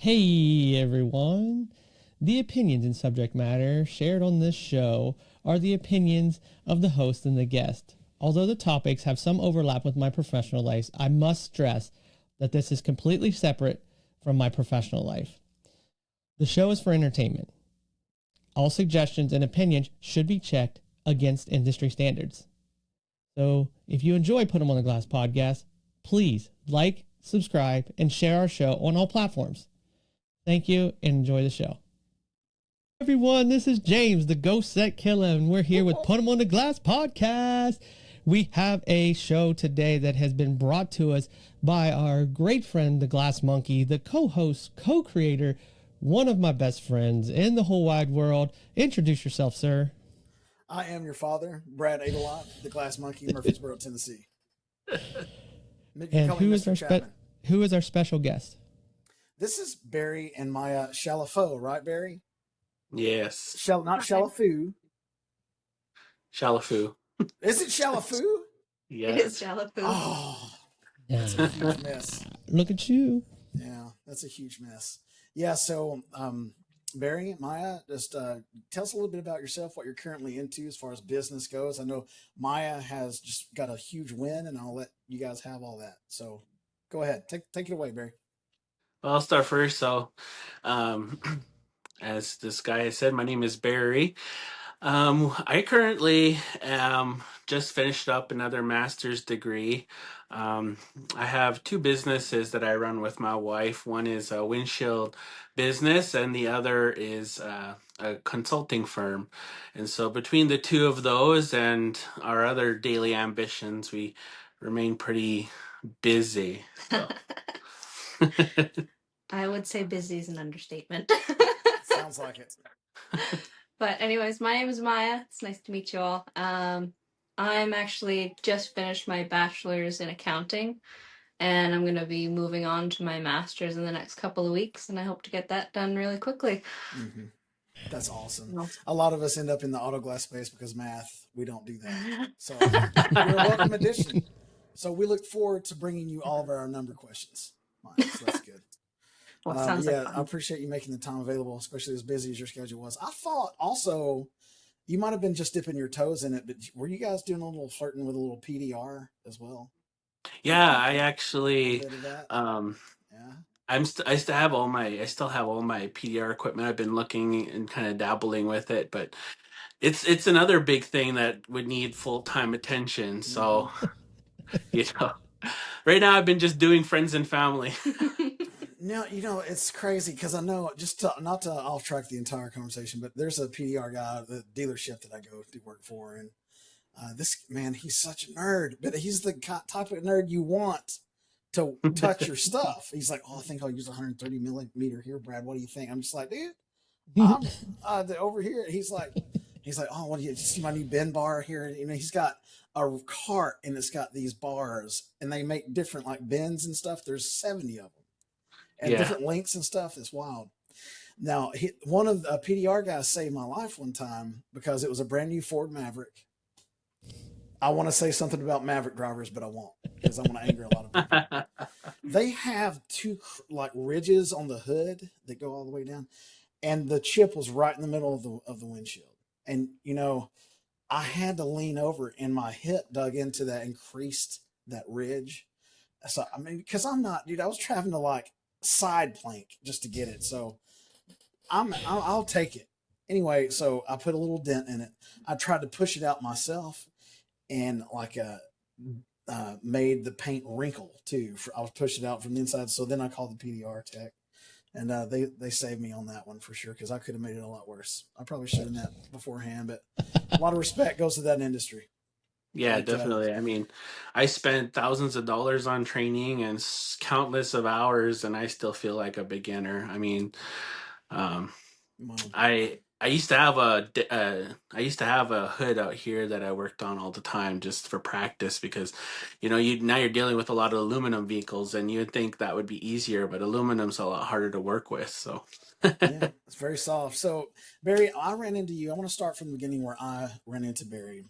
Hey everyone! The opinions and subject matter shared on this show are the opinions of the host and the guest. Although the topics have some overlap with my professional life, I must stress that this is completely separate from my professional life. The show is for entertainment. All suggestions and opinions should be checked against industry standards. So if you enjoy Put 'em on the Glass podcast, please like, subscribe, and share our show on all platforms. Thank you and enjoy the show. Everyone, this is James, the Ghost Set Killer, and we're here with Put 'em on the Glass podcast. We have a show today that has been brought to us by our great friend, the Glass Monkey, the co-host, co-creator, one of my best friends in the whole wide world. Introduce yourself, sir. I am your father, Brad Adelot, the Glass Monkey, Murfreesboro, Tennessee. And who is our special guest? This is Barry and Maya Chalafou, right, Barry? Yes. Not Chalafou. Chalafou. Is it Chalafou? Yes. It is Chalafou. Oh, that's a huge mess. Look at you. Yeah, that's a huge mess. Yeah, so Barry, Maya, just tell us a little bit about yourself, what you're currently into as far as business goes. I know Maya has just got a huge win, and I'll let you guys have all that. So go ahead. Take it away, Barry. Well, I'll start first. So, as this guy has said, my name is Barry. I currently just finished up another master's degree. I have two businesses that I run with my wife. One is a windshield business, and the other is a consulting firm. And so, between the two of those and our other daily ambitions, we remain pretty busy. So. I would say busy is an understatement. Sounds like it. But anyways, my name is Maya. It's nice to meet you all. I'm actually just finished my bachelor's in accounting, and I'm going to be moving on to my master's in the next couple of weeks, and I hope to get that done really quickly. Mm-hmm. That's awesome. A lot of us end up in the auto glass space because math, we don't do that. So you're a welcome addition. So we look forward to bringing you all of our number questions. So that's good. Well, sounds like I appreciate you making the time available, especially as busy as your schedule was. I thought also you might have been just dipping your toes in it, but were you guys doing a little flirting with a little PDR as well? Yeah, I actually, yeah. I still have all my PDR equipment. I've been looking and kind of dabbling with it, but it's another big thing that would need full-time attention. So, right now I've been just doing friends and family. Now, it's crazy because I know, not to off track the entire conversation, but there's a PDR guy at the dealership that I go to work for. And this man, he's such a nerd, but he's the type of nerd you want to touch your stuff. He's like, I think I'll use 130 millimeter here, Brad. What do you think? I'm just like, dude, I'm over here. He's like, oh, what do you see my new bend bar here? He's got a cart and it's got these bars and they make different like bends and stuff. There's 70 of them. And different lengths and stuff. It's wild. Now, one of the PDR guys saved my life one time because it was a brand new Ford Maverick. I want to say something about Maverick drivers, but I won't because I want to anger a lot of people. They have two like ridges on the hood that go all the way down, and the chip was right in the middle of the windshield. And I had to lean over, and my hip dug into that and creased that ridge. So because I'm not, dude, I was traveling to like side plank just to get it. So I'll take it anyway. So I put a little dent in it. I tried to push it out myself and made the paint wrinkle too. I was pushing it out from the inside. So then I called the PDR tech and they saved me on that one for sure. Cause I could have made it a lot worse. I probably should have known that beforehand, but a lot of respect goes to that industry. Yeah, definitely. I spent thousands of dollars on training and countless of hours, and I still feel like a beginner. I used to have a hood out here that I worked on all the time just for practice because, now you're dealing with a lot of aluminum vehicles, and you would think that would be easier, but aluminum's a lot harder to work with. So. Yeah, it's very soft. So Barry, I ran into you. I want to start from the beginning where I ran into Barry.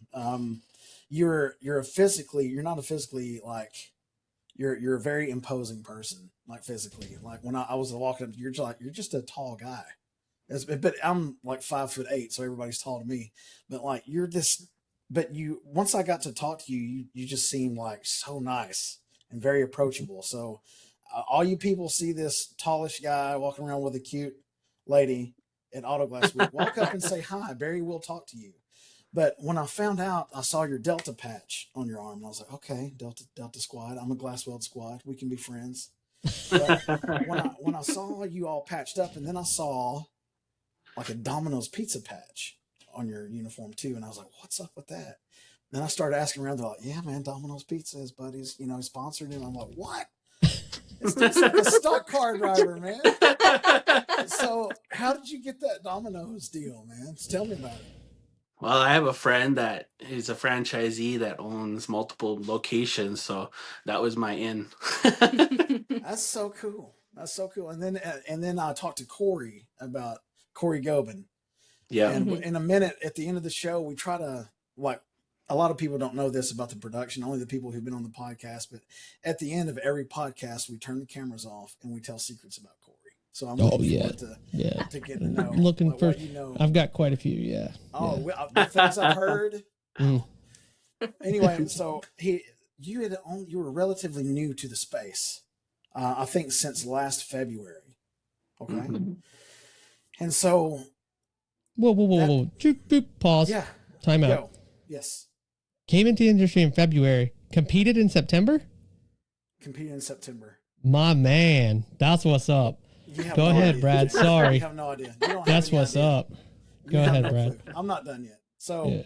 You're not a physically like you're a very imposing person, like physically. Like when I was walking up, you're just a tall guy. But I'm like 5'8", so everybody's tall to me. But like you're this, but you once I got to talk to you, you just seem like so nice and very approachable. So all you people see this tallish guy walking around with a cute lady at Autoglass Week, walk up and say hi. Barry will talk to you. But when I found out, I saw your Delta patch on your arm, and I was like, okay, Delta Squad. I'm a Glassweld Squad. We can be friends. But when I saw you all patched up, and then I saw like a Domino's pizza patch on your uniform too, and I was like, what's up with that? Then I started asking around. They're like, yeah, man, Domino's Pizza, his buddies, sponsored him. I'm like, what? It's like a stock car driver, man. So how did you get that Domino's deal, man? Just tell me about it. Well, I have a friend that is a franchisee that owns multiple locations, so that was my in. That's so cool. That's so cool. And then I talked to Corey about Corey Gobin. Yeah. And in a minute, at the end of the show, we try to, like, a lot of people don't know this about the production, only the people who've been on the podcast. But at the end of every podcast, we turn the cameras off and we tell secrets about Corey. So I'm looking forward to get to know. I'm looking like, for. what you know. I've got quite a few. Yeah. Oh, yeah. well, the things I've heard. Anyway, so you were relatively new to the space. I think since last February. Okay. Mm-hmm. And so. Whoa. Pause. Yeah. Time out. Go. Yes. Came into the industry in February. Competed in September? Competed in September. My man. That's what's up. Go ahead, Brad. Sorry. You have no idea. You don't That's have any what's idea. up. Go ahead, Brad. Clue. I'm not done yet. So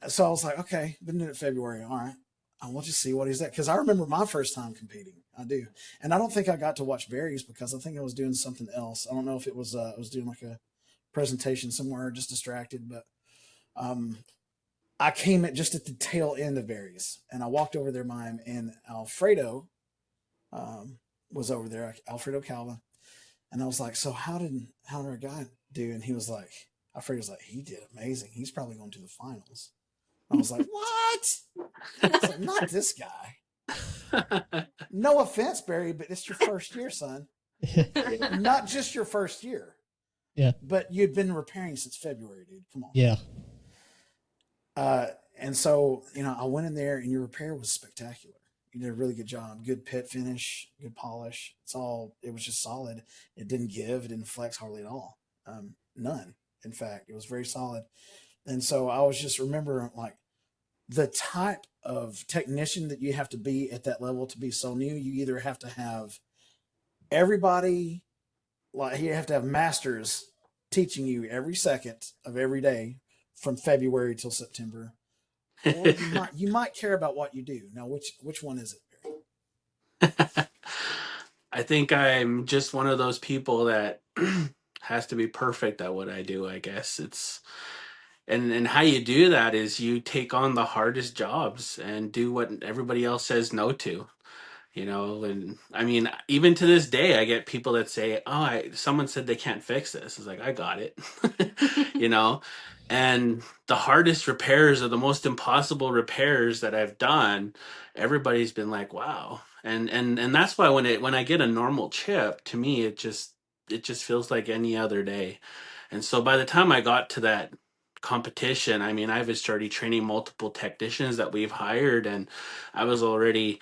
I was like, okay, been in it February. All right. I want to see what he's at. Because I remember my first time competing. I do. And I don't think I got to watch Barry's because I think I was doing something else. I don't know if it was I was doing like a presentation somewhere, just distracted. But I came just at the tail end of Barry's. And I walked over there, and Alfredo was over there, Alfredo Calva. And I was like, so how did our guy do? And he was like, Alfredo's like, he did amazing. He's probably going to the finals. I was like, what? I was like, not this guy. No offense, Barry, but it's your first year, son. Not just your first year. Yeah. But you'd been repairing since February, dude. Come on. Yeah. And so, I went in there and your repair was spectacular. You did a really good job. Good pit finish, good polish. It was just solid. It didn't give. It didn't flex hardly at all. None. In fact, it was very solid. And so I was just remembering like the type of technician that you have to be at that level to be so new. You either have to have everybody, like you have to have masters teaching you every second of every day from February till September. Or you might care about what you do. Now, which one is it, Barry? I think I'm just one of those people that has to be perfect at what I do, I guess. And how you do that is you take on the hardest jobs and do what everybody else says no to. And I mean, even to this day, I get people that say, someone said they can't fix this. It's like, I got it, and the hardest repairs are the most impossible repairs that I've done. Everybody's been like, wow. And that's why when I get a normal chip, to me, it just feels like any other day. And so by the time I got to that competition, I mean, I was already training multiple technicians that we've hired, and I was already,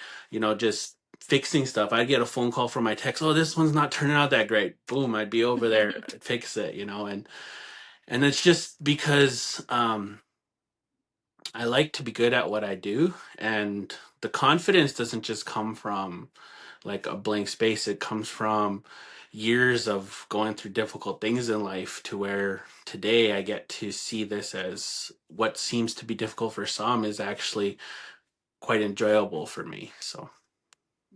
just fixing stuff. I'd get a phone call from my techs, oh, this one's not turning out that great. Boom, I'd be over there, I'd fix it, and it's just because I like to be good at what I do, and the confidence doesn't just come from like a blank space. It comes from years of going through difficult things in life to where today I get to see this as what seems to be difficult for some is actually quite enjoyable for me. So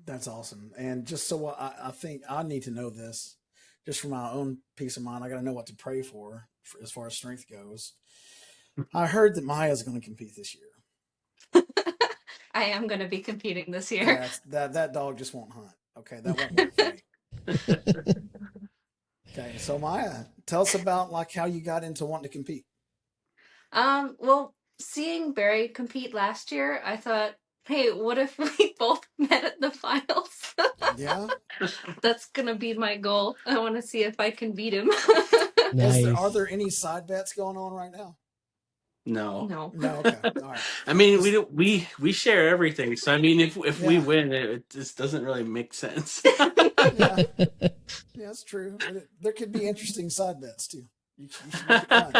that's awesome. And just so I think I need to know this just for my own peace of mind. I got to know what to pray for as far as strength goes. I heard that Maya's going to compete this year. I am going to be competing this year. That dog just won't hunt. Okay, that won't work for me. Okay, so Maya, tell us about like how you got into wanting to compete. Well, seeing Barry compete last year, I thought Hey, what if we both met at the finals? Yeah. That's gonna be my goal. I want to see if I can beat him. Are Nice. there any side bets going on right now? No. No. No. Okay. All right. I mean, we Just don't, we share everything. So I mean, if we yeah. win, it just doesn't really make sense. Yeah. Yeah, that's true. There could be interesting side bets too. You should make it fun.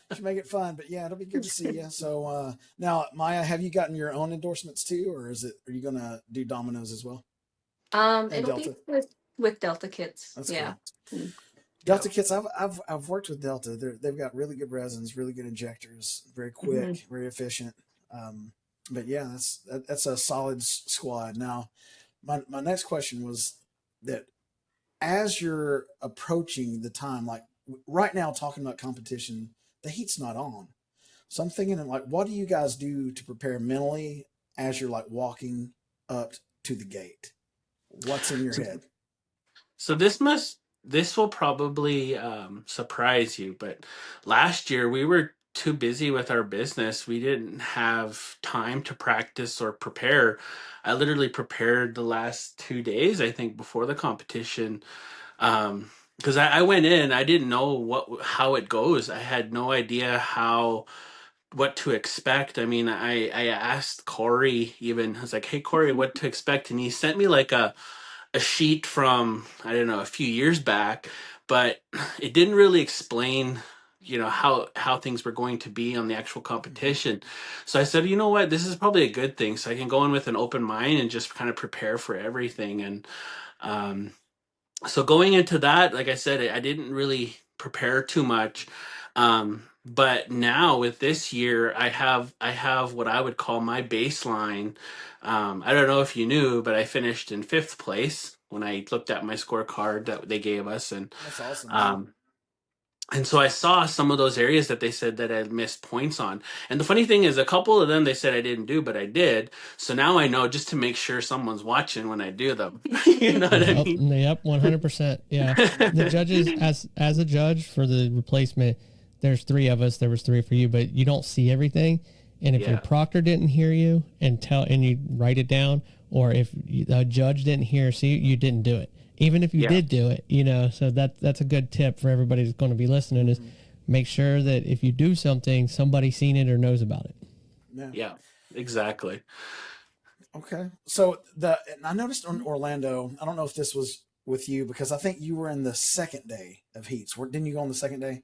You should make it fun. But yeah, it'll be good to see you. So now, Maya, have you gotten your own endorsements too, or are you gonna do Domino's as well and It'll be Delta? with Delta Kits. That's Yeah. cool. Mm. Yeah. Delta kits. I've worked with Delta. They've got really good resins, really good injectors, very quick, Mhm. very efficient. But yeah, that's a solid squad. Now, my next question was that as you're approaching the time, like right now, talking about competition, the heat's not on. So I'm thinking, like, what do you guys do to prepare mentally as you're like walking up to the gate? What's in your So, head? so this will probably surprise you, but last year we were too busy with our business. We didn't have time to practice or prepare. I literally prepared the last 2 days, I think, before the competition. Because I went in, I didn't know how it goes. I had no idea what to expect. I mean, I asked Corey even. I was like, "Hey Corey, what to expect?" And he sent me like a sheet from, I don't know, a few years back, but it didn't really explain, how things were going to be on the actual Mm-hmm. competition. So I said, you know what, this is probably a good thing, so I can go in with an open mind and just kind of prepare for everything. And um so going into that, like I said, I didn't really prepare too much. But now with this year, I have what I would call my baseline. I don't know if you knew, but I finished in fifth place when I looked at my scorecard that they gave us, That's awesome. Yeah. um, and so I saw some of those areas that they said that I missed points on. And the funny thing is, a couple of them they said I didn't do, but I did. So now I know just to make sure someone's watching when I do them. You know what I Yep, mean? yep, 100%. Yeah. The judges, as a judge for the replacement, there's three of us. There was three for you, but you don't see everything. And if your Yeah. proctor didn't hear you and you write it down, or if a judge didn't hear or see you, you didn't do it. Even if you Yeah. did do it, so that's a good tip for everybody who's going to be listening is Mm-hmm. make sure that if you do something, somebody's seen it or knows about it. Yeah. Yeah, exactly. Okay. I noticed on Orlando, I don't know if this was with you because I think you were in the second day of heats. Didn't you go on the second day?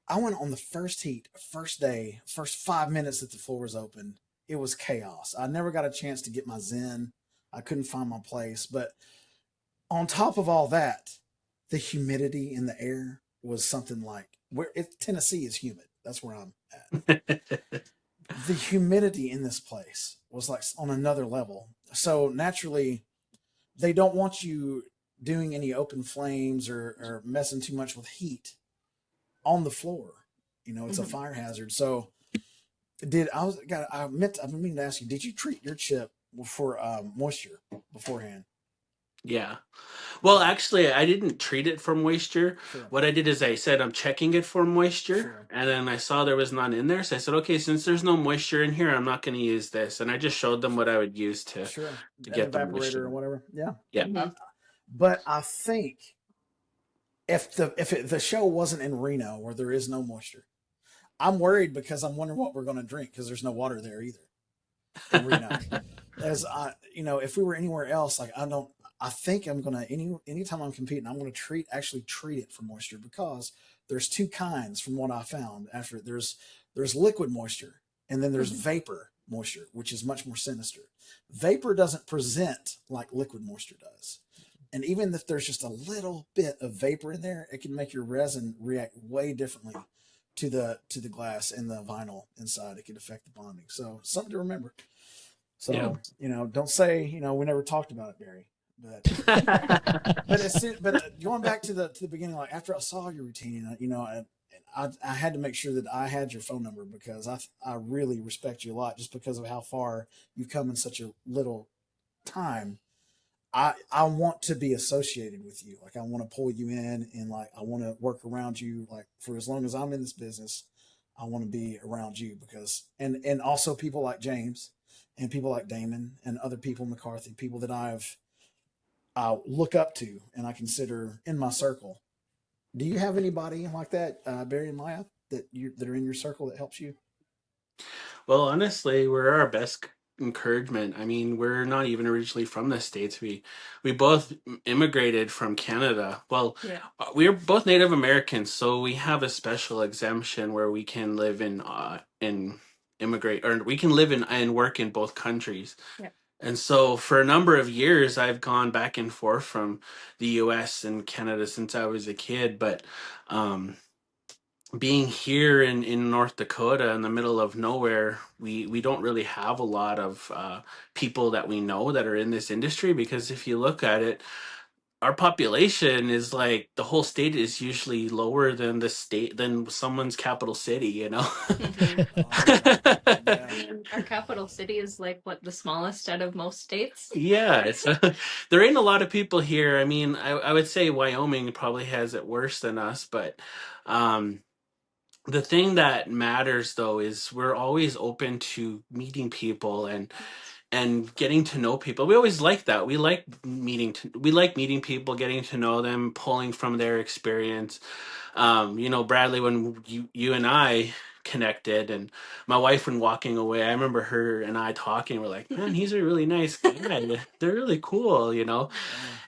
I went on the first heat, first day, first 5 minutes that the floor was open. It was chaos. I never got a chance to get my zen. I couldn't find my place. But on top of all that, the humidity in the air was something like Tennessee is humid. That's where I'm at. The humidity in this place was like on another level. So naturally, they don't want you doing any open flames or messing too much with heat on the floor. It's a Mhm. fire hazard. So I've been meaning to ask you, did you treat your chip for moisture beforehand? Yeah. Well, actually, I didn't treat it for moisture. Sure, What I did is I said I'm checking it for moisture, sure, and then I saw there was none in there. So I said, okay, since there's no moisture in here, I'm not going to use this. And I just showed them what I would use to sure. to An get the evaporator moisture. or whatever. Yeah. Yeah. I, Mhm. but I think if the show wasn't in Reno where there is no moisture, I'm worried because I'm wondering what we're going to drink because there's no water there either in Reno. If we were anywhere else, like I think I'm gonna anytime I'm competing, I'm gonna actually treat it for moisture because there's two kinds from what I found. After there's liquid moisture and then there's Mhm. vapor moisture, which is much more sinister. Vapor doesn't present like liquid moisture does. And even if there's just a little bit of vapor in there, it can make your resin react way differently to the glass and the vinyl inside. It can affect the bonding. So something to remember. Yeah. So don't say we never talked about it, Barry. But going back to the beginning, like after I saw your routine, I had to make sure that I had your phone number because I really respect you a lot just because of how far you've come in such a little time. I want to be associated with you. Like I want to pull you in and like I want to work around you. Like for as long as I'm in this business, I want to be around you because and also people like James and people like Damon and other people, McCarthy, people that I look up to and I consider in my circle. Do you have anybody like that, Barry and Maya, that are in your circle that helps you? Well, honestly, we're our best encouragement. I mean, we're not even originally from the States. We both immigrated from Canada. Well, Yeah. we're both Native Americans, so we have a special exemption where we can live in immigrate, or we can live in and work in both countries. Yeah. And so for a number of years, I've gone back and forth from the US and Canada since I was a kid. But um, being here in North Dakota in the middle of nowhere, we don't really have a lot of people that we know that are in this industry, because if you look at it, our population is like the whole state is usually lower than the state than someone's capital city, you know. Mhm. Oh yeah, yeah. I mean, our capital city is like what, the smallest out of most states? Yeah, it's there ain't a lot of people here. I mean, I would say Wyoming probably has it worse than us, but um the thing that matters though is we're always open to meeting people and getting to know people. We always like that. We like meeting people, getting to know them, pulling from their experience. You know, Bradley, when you and I connected, and my wife, when walking away, I remember her and I talking. We're like, man, he's a really nice guy. They're really cool, you know.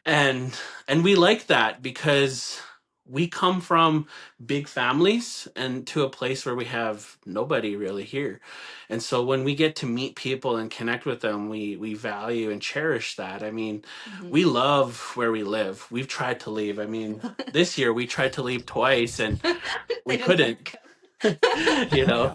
Yeah. and and we like that because we come from big families and to a place where we have nobody really here. And so when we get to meet people and connect with them, we value and cherish that. I mean, Mhm. we love where we live. We've tried to leave. I mean, this year we tried to leave twice and we They didn't couldn't. work out. You Oh know, yeah.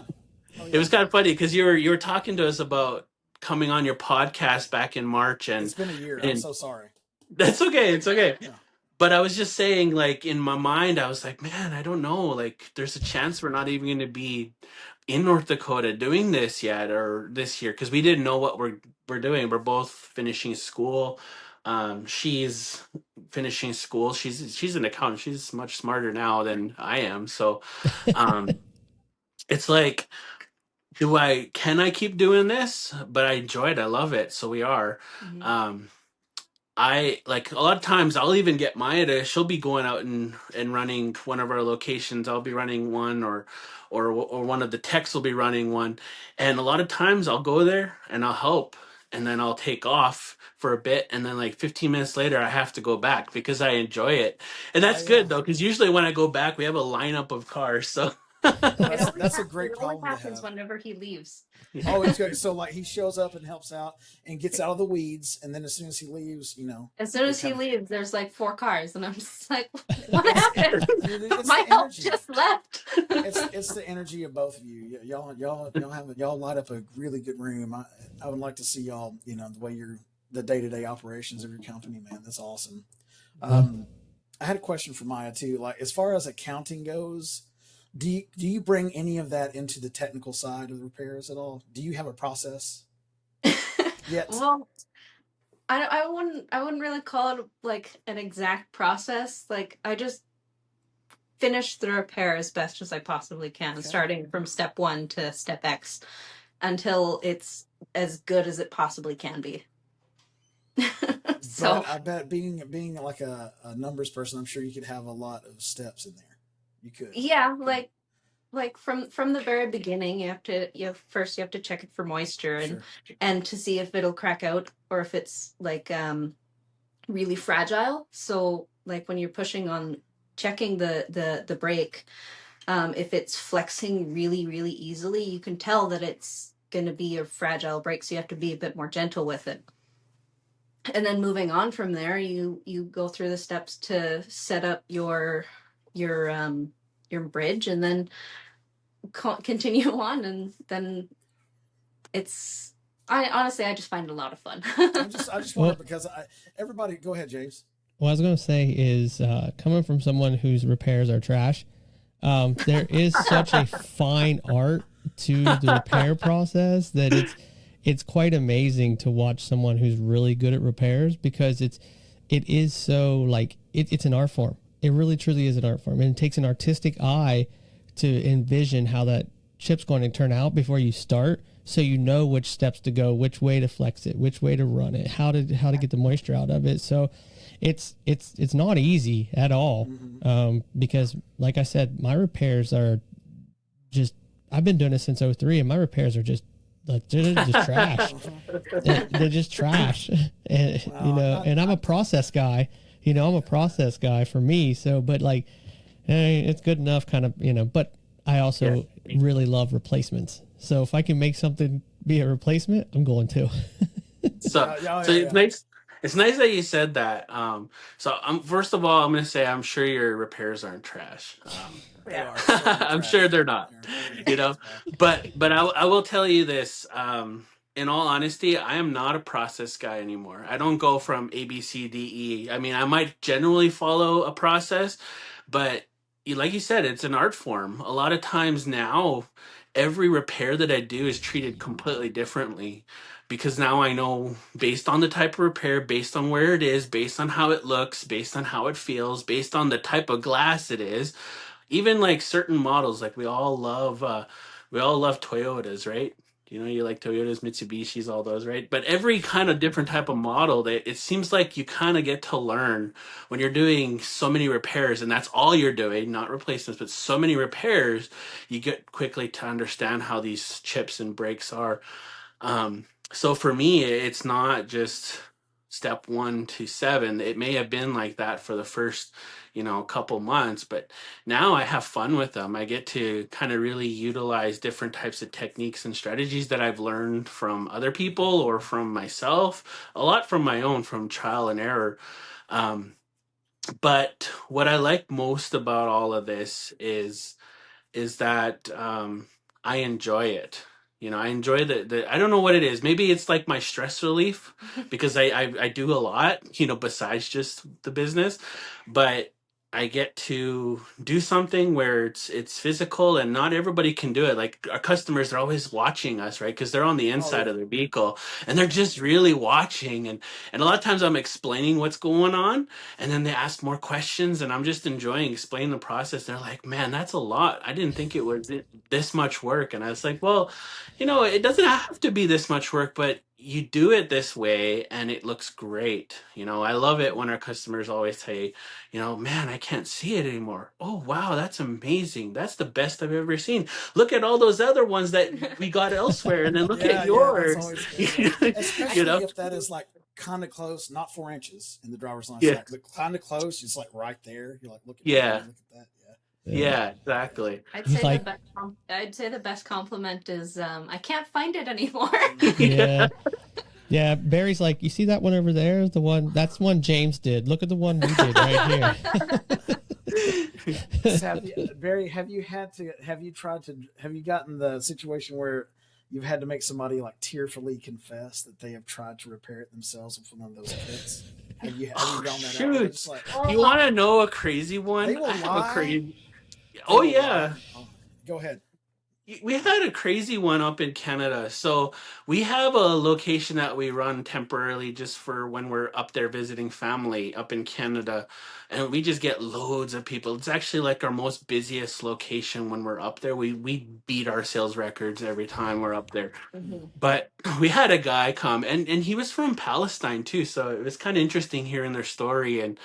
Oh it yeah. was kind of funny because you were talking to us about coming on your podcast back in March, It's been a year. I'm and so sorry. that's okay. It's okay. Yeah. But I was just saying, like, in my mind, I was like, man, I don't know. Like, there's a chance we're not even going to be in North Dakota doing this yet or this year, because we didn't know what we're doing. We're both finishing school. She's finishing school. She's an accountant. She's much smarter now than I am. So, um, it's like, can I keep doing this? But I enjoy it. I love it. So we are. Mhm. I like a lot of times I'll even get Maya to she'll be going out and running one of our locations. I'll be running one or one of the techs will be running one. And a lot of times I'll go there and I'll help and then I'll take off for a bit and then like 15 minutes later I have to go back because I enjoy it. And Oh that's good yeah. though, because usually when I go back we have a lineup of cars. So Well, It only that's a it great only problem to happens have. whenever he leaves. Oh, it's good. So like he shows up and helps out and gets out of the weeds, and then as soon as he leaves, As soon it as he kind of leaves, there's like 4 cars, and I'm just like, what happened? it's My the help energy. just left. It's the energy of both of you. Y'all light up a really good room. I would like to see y'all. The way the day to day operations of your company, man. That's awesome. Um, I had a question for Maya too. Like as far as accounting goes, do you bring any of that into the technical side of the repairs at all? Do you have a process yet? Well, I wouldn't really call it like an exact process. Like I just finish the repair as best as I possibly can, Okay. starting from step 1 to step X until it's as good as it possibly can be. So But I bet being like a numbers person, I'm sure you could have a lot of steps in there. You could. yeah, like from the very beginning, you have to check it for moisture Sure. and to see if it'll crack out or if it's like really fragile. So like when you're pushing on checking the brake, if it's flexing really really easily, you can tell that it's going to be a fragile brake, so you have to be a bit more gentle with it. And then moving on from there, you go through the steps to set up your bridge, and then continue on, and then it's I just find it a lot of fun. I just wonder Well, because everybody. Go ahead, James. what I was going to say is coming from someone whose repairs are trash, there is such a fine art to the repair process that it's quite amazing to watch someone who's really good at repairs, because it is so like it's an art form. It really truly is an art form, and it takes an artistic eye to envision how that chip's going to turn out before you start, so you know which steps to go, which way to flex it, which way to run it, how to get the moisture out of it. So it's not easy at all, because like I said, my repairs are just, I've been doing it since '03, and my repairs are just like, they're just trash. They're just trash. And and I'm a process guy. I'm a process guy for me. So, but like, it's good enough, kind of, but I also really love replacements. So if I can make something be a replacement, I'm going to. So it's nice. It's nice that you said that. First of all, I'm going to say I'm sure your repairs aren't trash. They are certainly I'm trash. sure they're not. They're But I will tell you this. In all honesty, I am not a process guy anymore. I don't go from A, B, C, D, E. I mean, I might generally follow a process, but like you said, it's an art form. A lot of times now, every repair that I do is treated completely differently, because now I know, based on the type of repair, based on where it is, based on how it looks, based on how it feels, based on the type of glass it is, even like certain models, like we all love Toyotas, right? You like Toyotas, Mitsubishis, all those, right? But every kind of different type of model, that it seems like you kind of get to learn when you're doing so many repairs, and that's all you're doing, not replacements, but so many repairs, you get quickly to understand how these chips and brakes are. So for me, it's not just step 1 to 7. It may have been like that for the first, couple months, but now I have fun with them. I get to kind of really utilize different types of techniques and strategies that I've learned from other people or from myself, a lot from my own, from trial and error. But what I like most about all of this is that I enjoy it. I enjoy the I don't know what it is. Maybe it's like my stress relief, because I do a lot, besides just the business, but I get to do something where it's physical, and not everybody can do it. Like, our customers are always watching us, right? Because they're on the inside of their vehicle, and they're just really watching. And a lot of times I'm explaining what's going on, and then they ask more questions, and I'm just enjoying explaining the process. They're like, man, that's a lot. I didn't think it was this much work. And I was like, well, it doesn't have to be this much work, but you do it this way and it looks great. I love it when our customers always say, man, I can't see it anymore. Oh, wow, that's amazing. That's the best I've ever seen. Look at all those other ones that we got elsewhere, and then look at yours. That's always good. Especially if that is like kind of close, not 4 inches in the driver's line sight, but kind of close, just like right there. You're like, look at that, look at that. Yeah, exactly. I'd say the best compliment is, I can't find it anymore. Yeah, Barry's like, you see that one over there? That's one James did. Look at the one we did right here. Barry, have you gotten the situation where you've had to make somebody like tearfully confess that they have tried to repair it themselves with one of those kits? Have you gone that out? It's like, you want to know a crazy one? They will lie. Oh yeah. Go ahead. We had a crazy one up in Canada. So we have a location that we run temporarily just for when we're up there visiting family up in Canada. And we just get loads of people. It's actually like our most busiest location when we're up there. We beat our sales records every time we're up there. Mm-hmm. But we had a guy come, and he was from Palestine too. So it was kind of interesting hearing their story. And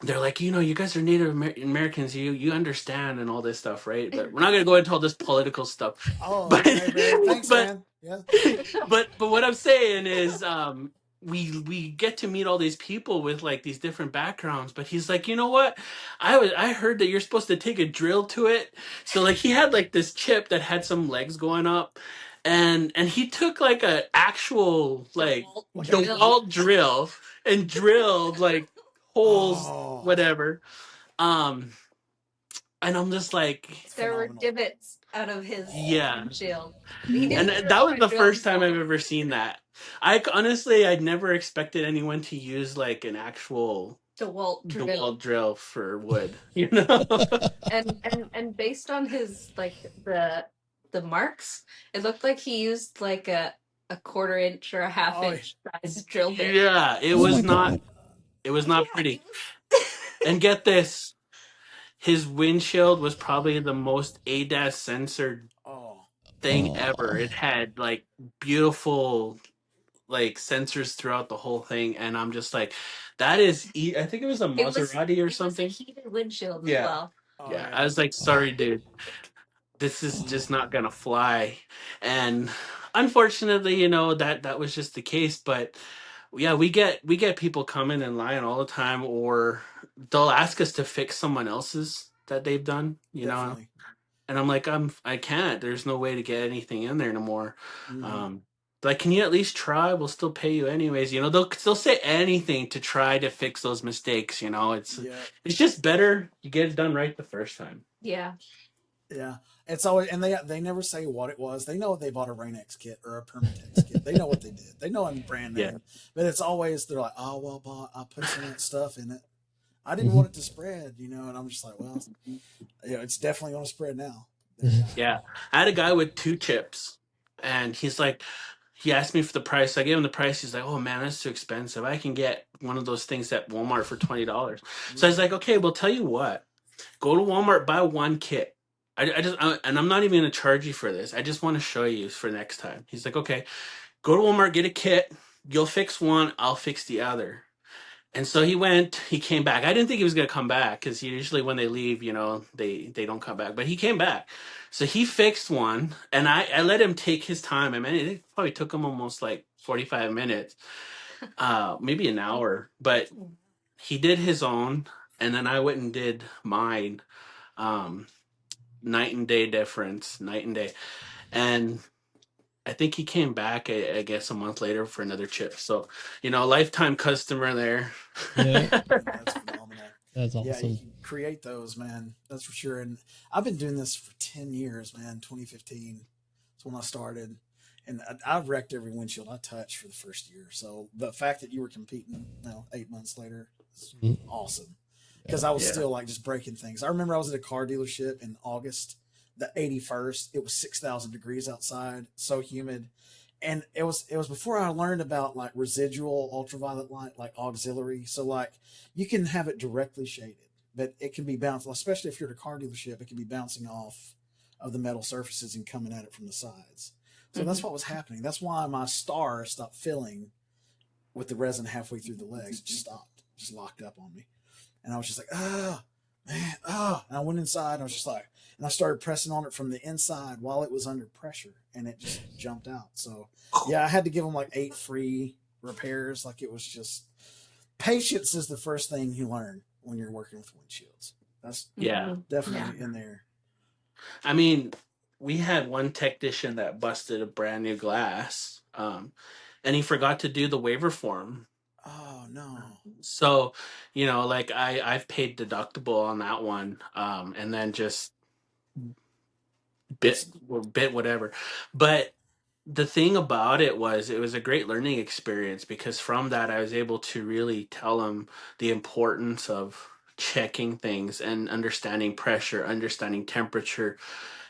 they're like, you guys are Native Americans, you understand and all this stuff, right? But we're not going to go into all this political stuff. Oh, okay, man. Thanks, man. Yeah. But what I'm saying is, we get to meet all these people with like these different backgrounds. But he's like, you know what? I heard that you're supposed to take a drill to it. So like he had like this chip that had some legs going up, and he took like an actual like DeWalt drill and drilled like holes, whatever. And I'm just like, there were divots out of his shield. And that was the first time I've ever seen that. I'd never expected anyone to use like an actual DeWalt drill for wood, and based on his like the marks, it looked like he used like a 1/4 inch or a 1/2 inch size drill bit. Yeah, it was not pretty. And get this, his windshield was probably the most ADAS censored Oh, thing ever. Oh. It had like beautiful like sensors throughout the whole thing, and I'm just like, that is. I think it was a Maserati or something. Heated windshield as Yeah, well. oh yeah. I yeah. was like, sorry, dude, this is just not gonna fly. And unfortunately, that was just the case. But yeah, we get people coming and lying all the time, or they'll ask us to fix someone else's that they've done. Definitely. And I'm like, I can't. There's no way to get anything in there no more. Hmm. Um, like, can you at least try? We'll still pay you anyways. They'll say anything to try to fix those mistakes. Yeah. It's just better you get it done right the first time. Yeah. Yeah. It's always, and they never say what it was. They know they bought a Rain-X kit or a Permatex kit. They know what they did. They know a brand Yeah, name, but it's always they're like, oh well, I put some of that stuff in it. I didn't Mhm. want it to spread, and I'm just like, well, it's definitely going to spread now. Yeah. yeah. I had a guy with two chips, and he asked me for the price. I gave him the price. He's like, "Oh man, that's too expensive. I can get one of those things at Walmart for $20." So I was like, "Okay, well, tell you what. Go to Walmart, buy one kit. And I'm not even going to charge you for this. I just want to show you for next time." He's like, "Okay, go to Walmart, get a kit. You'll fix one, I'll fix the other." And so he came back. I didn't think he was going to come back because usually when they leave, they don't come back. But he came back. So he fixed one, and I let him take his time. I mean, it probably took him almost like 45 minutes, maybe an hour. But he did his own, and then I went and did mine. Um, Night and day difference, night and day. And I think he came back, I guess, a month later for another chip. So, lifetime customer there. Yeah, That's phenomenal. that's Yeah, you awesome. can create those, man. That's for sure. And I've been doing this for 10 years, man. 2015 is when I started. And I've wrecked every windshield I touched for the first year. So the fact that you were competing, 8 months later is Mhm. awesome. Because I was Yeah. still like just breaking things. I remember I was at a car dealership in August, the 81st. It was 6,000 degrees outside, so humid. And it was before I learned about like residual ultraviolet light, like auxiliary. So like you can have it directly shaded, but it can be bouncing, especially if you're at a car dealership, it can be bouncing off of the metal surfaces and coming at it from the sides. So that's Mhm. what was happening. That's why my star stopped filling with the resin halfway through the legs. It just stopped, just locked up on me. And I was just like, oh, man, oh. And I went inside and I was just like, and I started pressing on it from the inside while it was under pressure and it just jumped out. So, yeah, I had to give them like 8 free repairs. Like it was just patience is the first thing you learn when you're working with windshields. That's Yeah. Mhm. definitely Yeah. in there. I mean, we had one technician that busted a brand new glass, and he forgot to do the waiver form. Oh, no. So, like I've paid deductible on that one, and then just bit It's, bit whatever. But the thing about it was a great learning experience because from that I was able to really tell him the importance of checking things and understanding pressure, understanding temperature,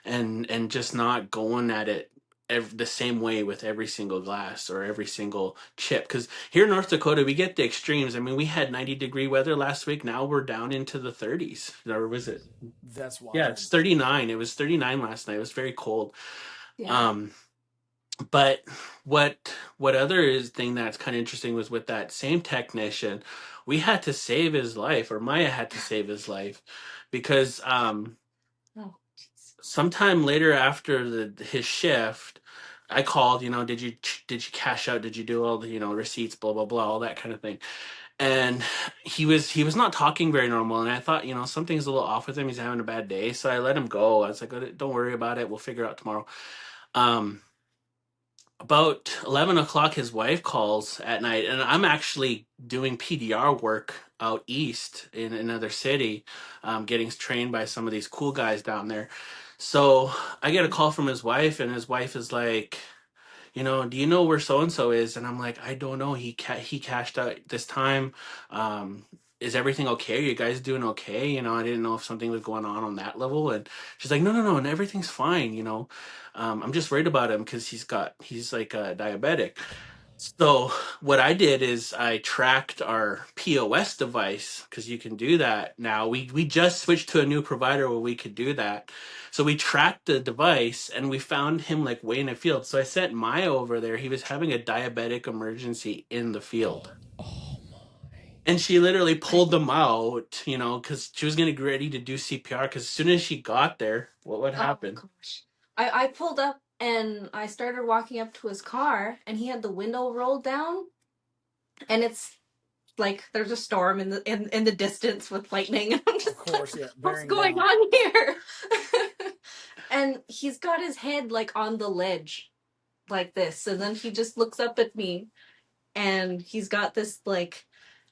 and just not going at it the same way with every single glass or every single chip. Because here in North Dakota, we get the extremes. I mean, we had 90-degree weather last week. Now we're down into the 30s. Or was it? that's Yeah, wild. it's 39. It was 39 last night. It was very cold. Yeah. Um, but what other is thing that's kind of interesting was with that same technician, we had to save his life, or Maya had to save his life, because Oh, jeez. sometime later after his shift, I called. Did you cash out? Did you do all the receipts, blah blah blah, all that kind of thing. And he was not talking very normal, and I thought something's a little off with him. He's having a bad day, so I let him go. I was like, "Oh, don't worry about it. We'll figure it out tomorrow." Um, about 11 o'clock, his wife calls at night, and I'm actually doing PDR work out east in another city, getting trained by some of these cool guys down there. So I get a call from his wife, and his wife is like, do you know where so and so is? And I'm like, I don't know. He cashed out this time. Um, is everything okay? Are you guys doing okay? I didn't know if something was going on that level. And she's like, no, no, no, and everything's fine. I'm just worried about him because he's like diabetic. So what I did is I tracked our POS device because you can do that now. We just switched to a new provider where we could do that. So we tracked the device and we found him like way in the field. So I sent Maya over there. He was having a diabetic emergency in the field. Oh And she literally I pulled them out, because she was getting ready to do CPR. Because as soon as she got there, what would Oh happen? gosh. I pulled up and I started walking up to his car and he had the window rolled down and it's like there's a storm in the distance with lightning. I'm Of just course, like, yeah, what's bearing going down. on here? And he's got his head like on the ledge like this and then he just looks up at me and he's got this like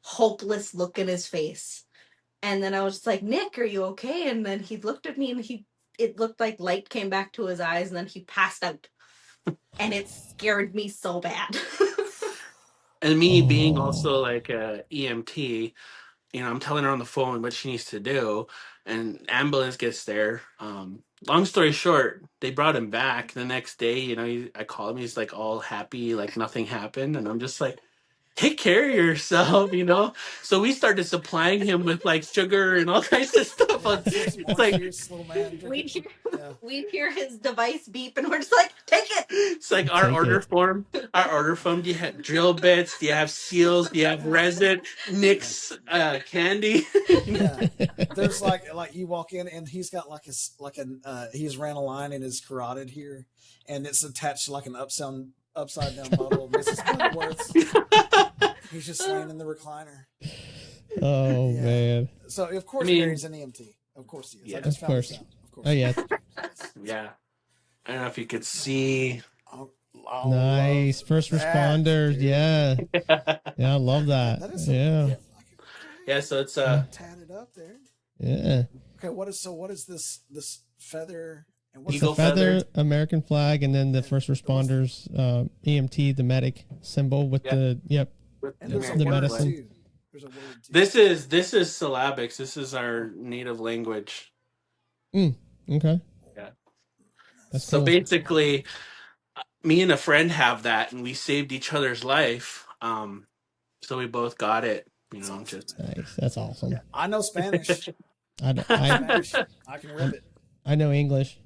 hopeless look in his face. And then I was just like, Nick, are you okay? And then he looked at me and it looked like light came back to his eyes and then he passed out. And it scared me so bad. And me being oh. also like a EMT, I'm telling her on the phone what she needs to do, and ambulance gets there. Long story short, they brought him back the next day. I call him, he's like all happy, like nothing happened, and I'm just like, take care of yourself. So we started supplying him with like sugar and all kinds of stuff. Yeah, six It's orange like juice, little man. Drink we'd it. hear Yeah. we'd hear his device beep and we're just like, take it. it's like our Take order it. form. Our order form. Do you have drill bits? Do you have seals? Do you have resin? Yeah. Nick's candy. Yeah. There's like you walk in and he's got like he's ran a line in his carotid here, and it's attached to like an upside down bottle of Mrs. Butterworth's. He's just laying in the recliner. Oh Yeah. man. So of course I mean, Barry's an EMT. Of course he is. I yeah, just Of found this course. out. Of course. Oh yeah. Yes. yeah. I don't know if you could see. I Nice. love First that, responders. dude. Yeah. Yeah, I love that. That is Yeah. okay. Yeah, so it's Tatted up there. Yeah. Okay, what is this feather and It's what's the eagle feather, feather. American flag, and then the and first what's responders, EMT, the medic symbol with Yeah, the yep, with and the there's a the American word flag. medicine. too. There's a word too. This is syllabics. This is our Oh, native language. Okay, Yeah. that's So cool. basically, me and a friend have that, and we saved each other's life. So we both got it. that's awesome, Just man. Nice. That's awesome. Yeah, I know Spanish. I I know I Spanish. I can rip it. I know English.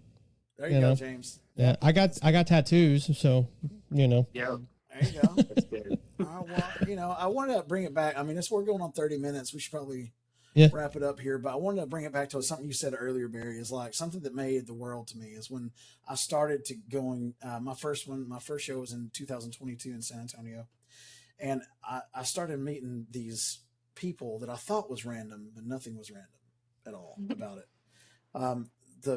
There You you go, know. James. Yeah, Yep. I got tattoos, so yeah, There you go. that's good. Well, I wanted to bring it back. I mean, we're going on 30 minutes. We should probably yeah. wrap it up here, but I wanted to bring it back to something you said earlier, Barry, is like something that made the world to me is when I started to going, my first show was in 2022 in San Antonio. And I started meeting these people that I thought was random, but nothing was random at all about it.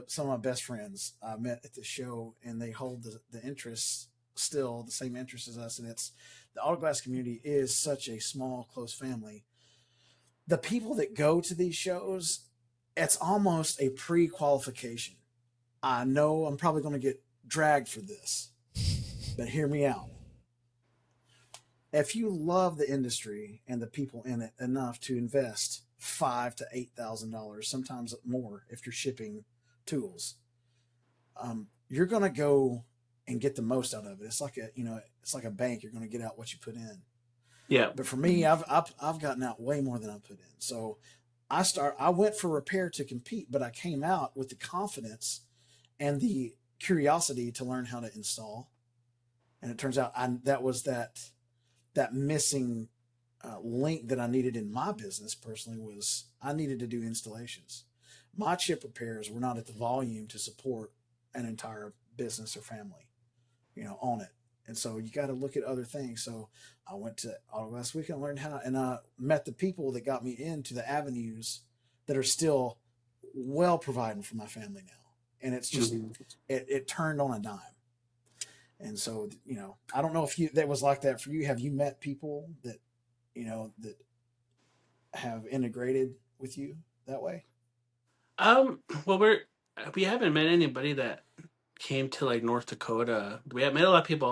Some of my best friends I met at the show, and they hold the interests still the same interests as us, and it's the autoglass community is such a small, close family. The people that go to these shows, it's almost a pre-qualification. I know I'm probably going to get dragged for this, but hear me out. If you love the industry and the people in it enough to invest $5,000 to $8,000, sometimes more if you're shipping tools, you're going to go and get the most out of it. It's like it's like a bank. You're going to get out what you put in. Yeah. But for me, I've gotten out way more than I put in. So I went for repair to compete, but I came out with the confidence and the curiosity to learn how to install. And it turns out that was that missing link that I needed in my business personally was I needed to do installations. My chip repairs were not at the volume to support an entire business or family, on it. And so you got to look at other things. So I went to Autoglass Week and learned how, and I met the people that got me into the avenues that are still well providing for my family now. And it's just, it turned on a dime. And so, I don't know if that was like that for you. Have you met people that, that have integrated with you that way? Well, we haven't met anybody that came to like North Dakota. We have met a lot of people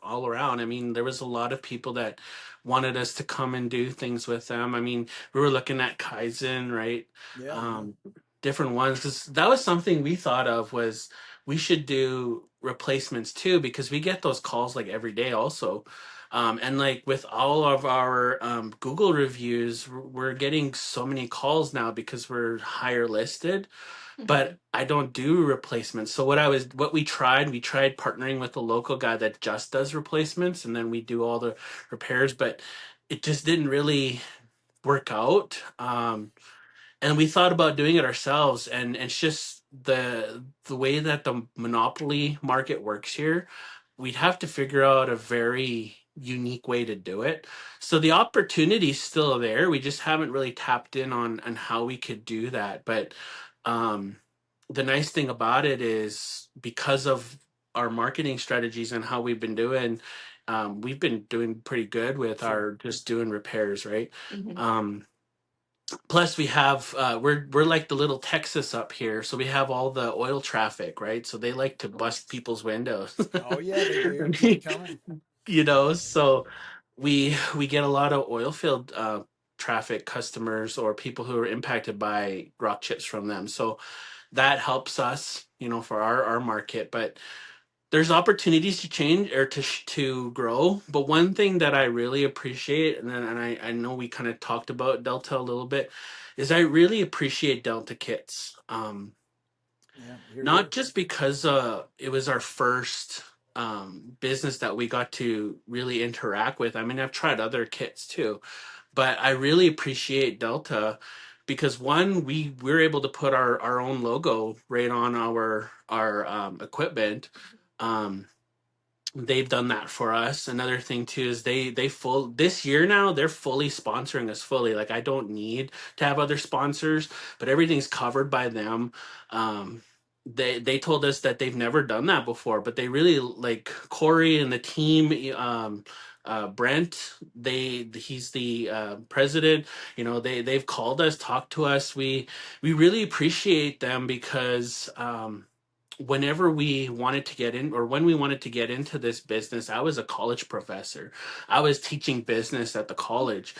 all around. I mean, there was a lot of people that wanted us to come and do things with them. I mean, we were looking at Kaizen, right? Yeah. Different ones, because that was something we thought of was we should do replacements too, because we get those calls like every day also. And like with all of our Google reviews, we're getting so many calls now because we're higher listed, but I don't do replacements. So we tried partnering with a local guy that just does replacements, and then we do all the repairs, but it just didn't really work out. And we thought about doing it ourselves, and it's just the way that the monopoly market works here. We'd have to figure out a very unique way to do it. So the opportunity's still there. We just haven't really tapped in on how we could do that. But um, the nice thing about it is because of our marketing strategies and how we've been doing pretty good with Sure. our just doing repairs, right? Plus we have we're like the little Texas up here, so we have all the oil traffic, right? So they like to bust people's windows. Oh yeah, they do. Keep it coming. So we get a lot of oil field traffic customers or people who are impacted by rock chips from them. So that helps us, for our market. But there's opportunities to change or to grow. But one thing that I really appreciate, and I know we kind of talked about Delta a little bit, is I really appreciate Delta Kits. Not just because it was our first business that we got to really interact with. I mean, I've tried other kits too, but I really appreciate Delta because one, we were able to put our own logo right on our equipment. They've done that for us. Another thing too is this year now they're fully sponsoring us fully. Like I don't need to have other sponsors, but everything's covered by them. They told us that they've never done that before, but they really like Corey and the team. Brent, he's the president. They've called us, talked to us. We really appreciate them because whenever we wanted to get in, or when we wanted to get into this business, I was a college professor. I was teaching business at the college.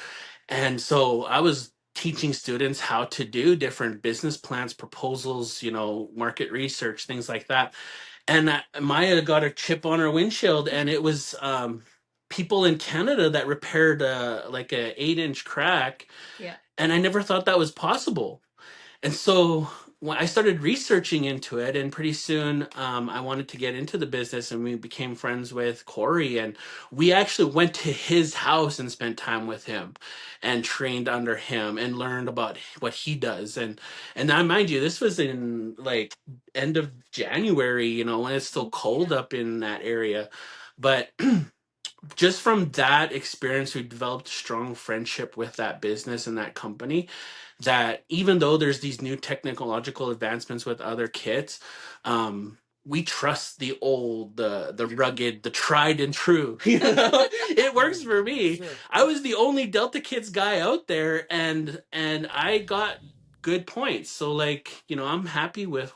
And so I was teaching students how to do different business plans, proposals, market research, things like that. And Maya got a chip on her windshield, and it was people in Canada that repaired like a 8-inch crack. Yeah. And I never thought that was possible. And so when I started researching into it, and pretty soon I wanted to get into the business, and we became friends with Corey, and we actually went to his house and spent time with him and trained under him and learned about what he does. And now, mind you, this was in like end of January, when it's still cold up in that area. But just from that experience, we developed a strong friendship with that business and that company, that even though there's these new technological advancements with other kits, we trust the old, the rugged, the tried and true. It works for me. Sure. I was the only Delta Kits guy out there, and I got good points. So like, I'm happy with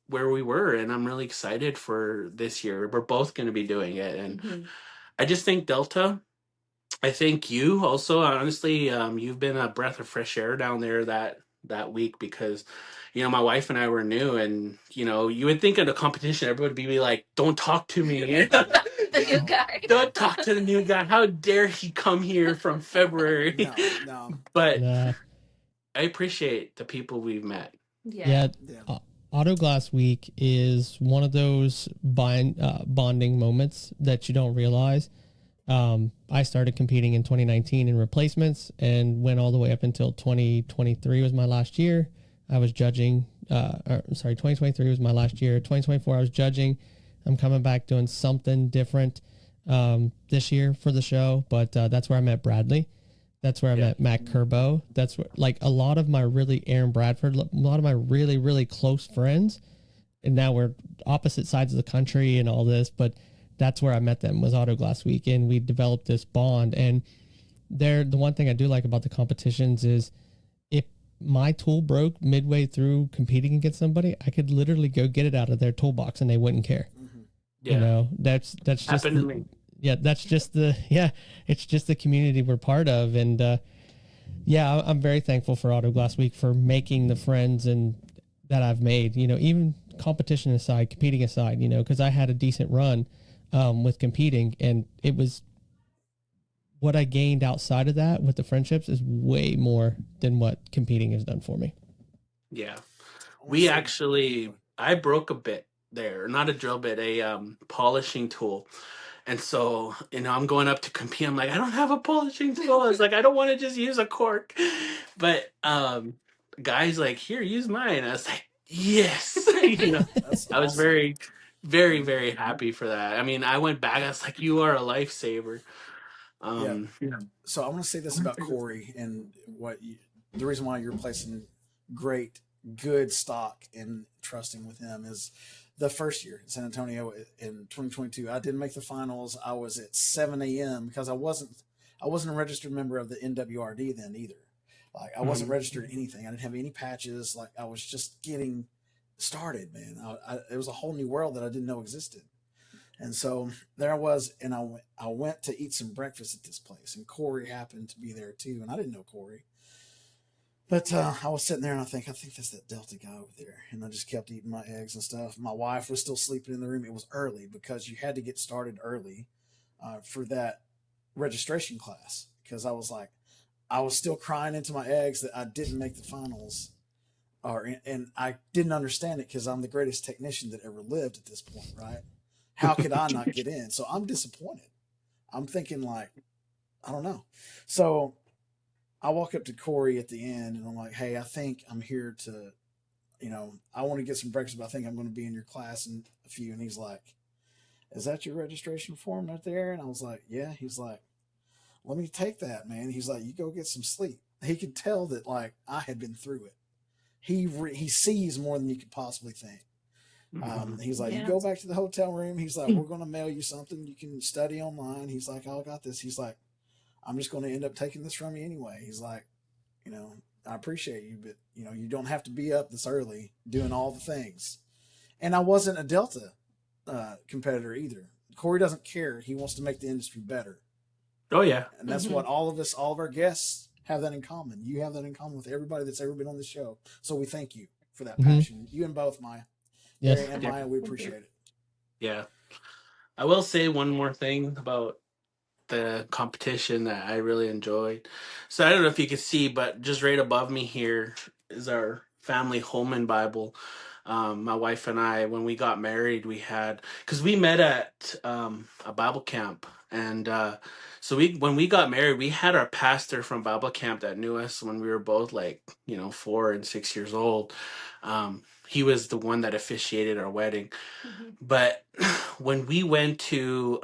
where we were, and I'm really excited for this year. We're both going to be doing it, and I just think Delta. I think you also, honestly, you've been a breath of fresh air down there that week because, my wife and I were new, and you would think in a competition everybody would be like, "Don't talk to me." The new guy. Don't talk to the new guy. How dare he come here from February? No. But Nah. I appreciate the people we've met. Yeah. Auto Glass Week is one of those bonding moments that you don't realize. I started competing in 2019 in replacements and went all the way up until 2023 was my last year. I was judging, 2023 was my last year. 2024, I was judging. I'm coming back doing something different this year for the show, but that's where I met Bradley. That's where I met Matt Kerbo. That's where, like, a lot of my Aaron Bradford, a lot of my really, really close friends, and now we're opposite sides of the country and all this, but that's where I met them, was Auto Glass Week, and we developed this bond. And the one thing I do like about the competitions is if my tool broke midway through competing against somebody, I could literally go get it out of their toolbox and they wouldn't care. Yeah. That's just happened to me. That's just it's just the community we're part of. And I'm very thankful for Auto Glass Week for making the friends and that I've made, even competition aside, competing aside, because I had a decent run. with competing, and it was what I gained outside of that with the friendships is way more than what competing has done for me. Yeah. I wanna We say- actually, I broke a bit there, not a drill bit, a polishing tool. And so, I'm going up to compete. I'm like, I don't have a polishing tool. I was like, I don't want to just use a cork. But guys like, here, use mine. I was like, yes. That's I was awesome. very, very, very happy for that. I mean, I went back. I was like, you are a lifesaver. Yeah. So I want to say this about Corey and the reason why you're placing good stock in trusting with him is the first year in San Antonio in 2022. I didn't make the finals. I was at 7 a.m. because I wasn't a registered member of the NWRD then either. Like I wasn't registered anything. I didn't have any patches. Like I was just getting started, man. It was a whole new world that I didn't know existed. And so there I was, and I went to eat some breakfast at this place, and Corey happened to be there too, and I didn't know Corey. But I was sitting there, and I think that's that Delta guy over there, and I just kept eating my eggs and stuff. My wife was still sleeping in the room. It was early because you had to get started early for that registration class because I was still crying into my eggs that I didn't make the finals, and I didn't understand it because I'm the greatest technician that ever lived at this point, right? How could I not get in? So I'm disappointed. I'm thinking like, I don't know. So I walk up to Corey at the end and I'm like, hey, I think I'm here to, I want to get some breakfast, but I think I'm going to be in your class in a few. And he's like, is that your registration form right there? And I was like, yeah. He's like, let me take that, man. He's like, you go get some sleep. He could tell that like I had been through it. He sees more than you could possibly think. He's like, you go back to the hotel room. He's like, we're going to mail you something. You can study online. He's like, oh, I got this. He's like, I'm just going to end up taking this from you anyway. He's like, I appreciate you, but you don't have to be up this early doing all the things. And I wasn't a Delta competitor either. Corey doesn't care. He wants to make the industry better. Oh yeah. And that's what all of our guests have that in common. You have that in common with everybody that's ever been on the show. So we thank you for that passion. You and both, Maya. Yes. Barry and Maya, we appreciate it. Yeah. I will say one more thing about the competition that I really enjoyed. So I don't know if you can see, but just right above me here is our family Holman Bible. My wife and I, when we got married, because we met at a Bible camp. And so when we got married, we had our pastor from Bible camp that knew us when we were both 4 and 6 years old. He was the one that officiated our wedding. But when we went to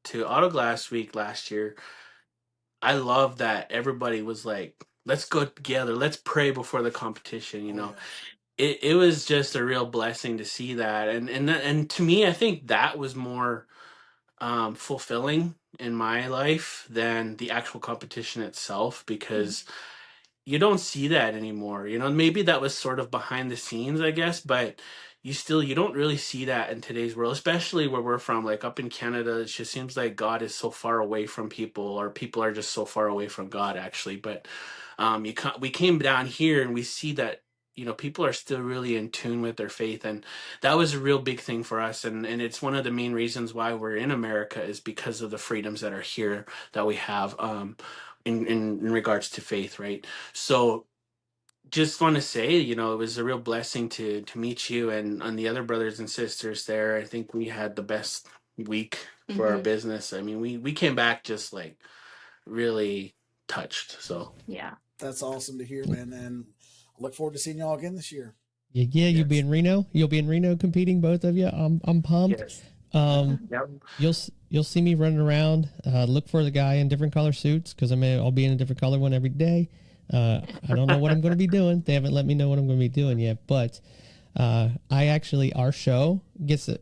Autoglass Week last year, I love that everybody was like, let's go together, let's pray before the competition. It was just a real blessing to see that, and to me, I think that was more fulfilling in my life than the actual competition itself, because you don't see that anymore. Maybe that was sort of behind the scenes, I guess, but you don't really see that in today's world, especially where we're from. Like up in Canada, it just seems like God is so far away from people, or people are just so far away from God, actually. But we came down here and we see that people are still really in tune with their faith, and that was a real big thing for us. And it's one of the main reasons why we're in America, is because of the freedoms that are here that we have in regards to faith, right? So just want to say, it was a real blessing to meet you and the other brothers and sisters there. I think we had the best week for our business. I mean, we came back just like really touched. So Yeah. That's awesome to hear, man. And I look forward to seeing y'all again this year. Yeah, you'll be in Reno. You'll be in Reno competing, both of you. I'm pumped. Yes. You'll see me running around. Look for the guy in different color suits, because I'll be in a different color one every day. I don't know what I'm going to be doing. They haven't let me know what I'm going to be doing yet, but our show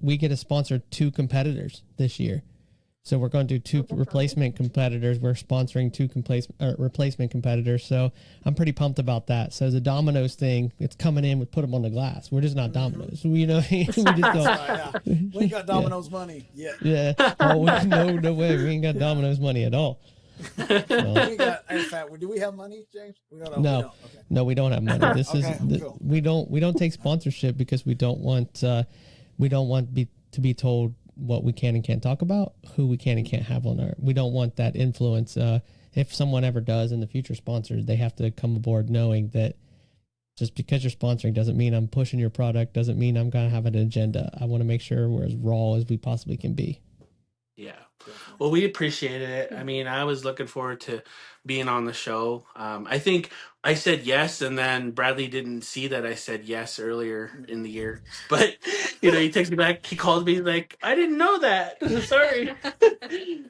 we get to sponsor 2 competitors this year. So we're going to do 2 replacement competitors. We're sponsoring 2 replacement competitors. So I'm pretty pumped about that. So the Domino's thing, it's coming in with put them on the glass. We're just not Domino's. We just don't. We ain't got Domino's money yet. Yeah. Oh, no way. We ain't got Domino's money at all. We got, in fact, do we have money, James? No, we don't have money. This is cool. we don't take sponsorship because we don't want to be told what we can and can't talk about, who we can and can't have on our. We don't want that influence. If someone ever does in the future sponsors, they have to come aboard knowing that just because you're sponsoring doesn't mean I'm pushing your product, doesn't mean I'm going to have an agenda. I want to make sure we're as raw as we possibly can be. Yeah. Well, we appreciated it. I mean, I was looking forward to being on the show. I think I said yes, and then Bradley didn't see that I said yes earlier in the year. But, he texted me back. He called me like, I didn't know that. Sorry.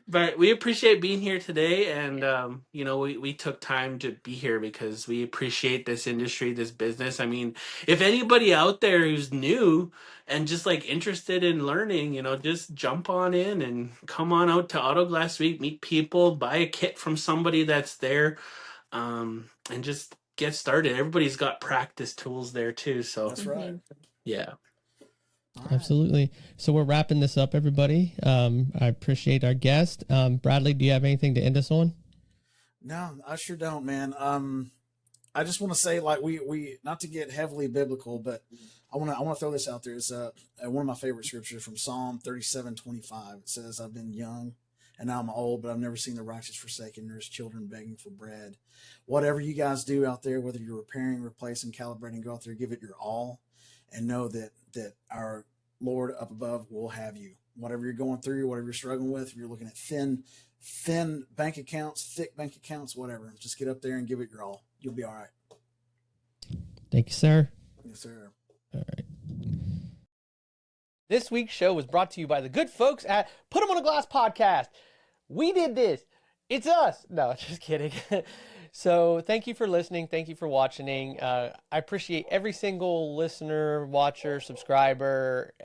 But we appreciate being here today. And, we took time to be here because we appreciate this industry, this business. I mean, if anybody out there who's new and just like interested in learning, just jump on in and come on out to Autoglass Week, meet people, buy a kit from somebody that's there, and just get started. Everybody's got practice tools there too. So That's right. Yeah. All right. Absolutely. So we're wrapping this up, everybody. I appreciate our guest. Bradley, do you have anything to end us on? No, I sure don't, man. I just want to say, like, we not to get heavily biblical, but I want to throw this out there. It's one of my favorite scriptures from Psalm 37:25. It says, "I've been young and now I'm old, but I've never seen the righteous forsaken, nor his children begging for bread." Whatever you guys do out there, whether you're repairing, replacing, calibrating, go out there, give it your all, and know that our Lord up above will have you. Whatever you're going through, whatever you're struggling with, if you're looking at thin bank accounts, thick bank accounts, whatever, just get up there and give it your all. You'll be all right. Thank you, sir. Yes, sir. All right. This week's show was brought to you by the good folks at Put 'em on a Glass podcast. We did this. It's us. No, just kidding. So thank you for listening. Thank you for watching. I appreciate every single listener, watcher, subscriber,